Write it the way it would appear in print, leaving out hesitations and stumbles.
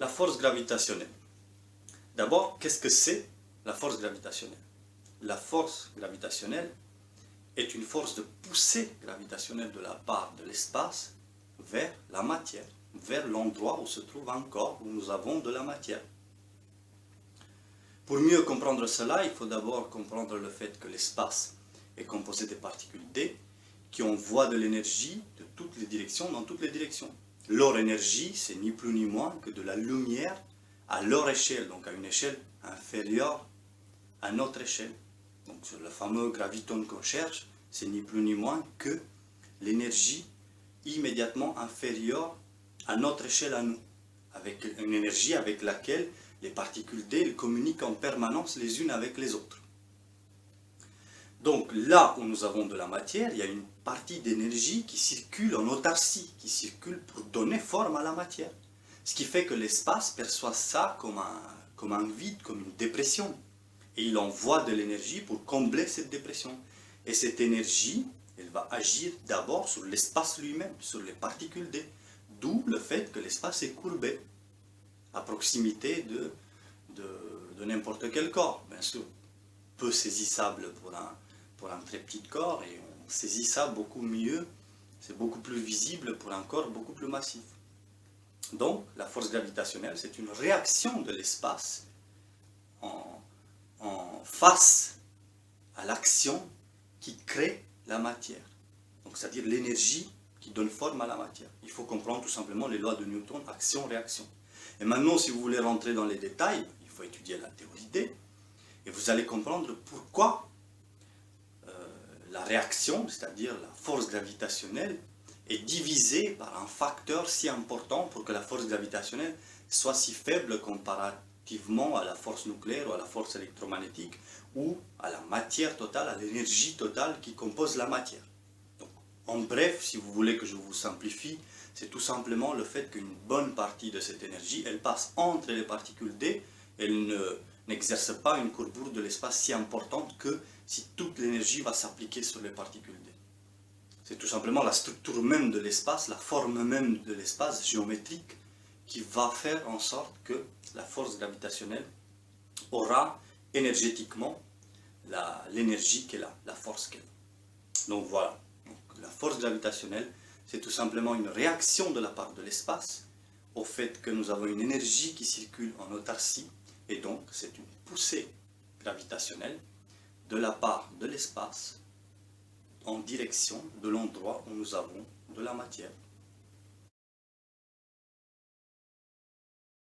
La force gravitationnelle. D'abord, qu'est-ce que c'est la force gravitationnelle? La force gravitationnelle est une force de poussée gravitationnelle de la part de l'espace vers la matière, vers l'endroit où se trouve un corps, où nous avons de la matière. Pour mieux comprendre cela, il faut d'abord comprendre le fait que l'espace est composé de particules D qui envoient de l'énergie de toutes les directions, dans toutes les directions. Leur énergie, c'est ni plus ni moins que de la lumière à leur échelle, donc à une échelle inférieure à notre échelle. Donc sur le fameux graviton qu'on cherche, c'est ni plus ni moins que l'énergie immédiatement inférieure à notre échelle à nous, avec une énergie avec laquelle les particules D communiquent en permanence les unes avec les autres. Donc là où nous avons de la matière, il y a une partie d'énergie qui circule en autarcie, qui circule pour donner forme à la matière. Ce qui fait que l'espace perçoit ça comme un vide, comme une dépression. Et il envoie de l'énergie pour combler cette dépression. Et cette énergie, elle va agir d'abord sur l'espace lui-même, sur les particules D. D'où le fait que l'espace est courbé, à proximité de n'importe quel corps, bien sûr. Peu saisissable pour un très petit corps, et on saisit ça beaucoup mieux, c'est beaucoup plus visible pour un corps beaucoup plus massif. Donc, la force gravitationnelle, c'est une réaction de l'espace en face à l'action qui crée la matière. Donc, c'est-à-dire l'énergie qui donne forme à la matière. Il faut comprendre tout simplement les lois de Newton, action-réaction. Et maintenant, si vous voulez rentrer dans les détails, il faut étudier la théorie D, et vous allez comprendre pourquoi la réaction, c'est-à-dire la force gravitationnelle, est divisée par un facteur si important pour que la force gravitationnelle soit si faible comparativement à la force nucléaire ou à la force électromagnétique ou à la matière totale, à l'énergie totale qui compose la matière. Donc, en bref, si vous voulez que je vous simplifie, c'est tout simplement le fait qu'une bonne partie de cette énergie, elle passe entre les particules D, elle n'exerce pas une courbure de l'espace si importante que si toute l'énergie va s'appliquer sur les particules D. C'est tout simplement la structure même de l'espace, la forme même de l'espace géométrique qui va faire en sorte que la force gravitationnelle aura énergétiquement l'énergie qu'elle a, la force qu'elle a. Donc voilà, donc, la force gravitationnelle, c'est tout simplement une réaction de la part de l'espace au fait que nous avons une énergie qui circule en autarcie, et donc c'est une poussée gravitationnelle de la part de l'espace en direction de l'endroit où nous avons de la matière.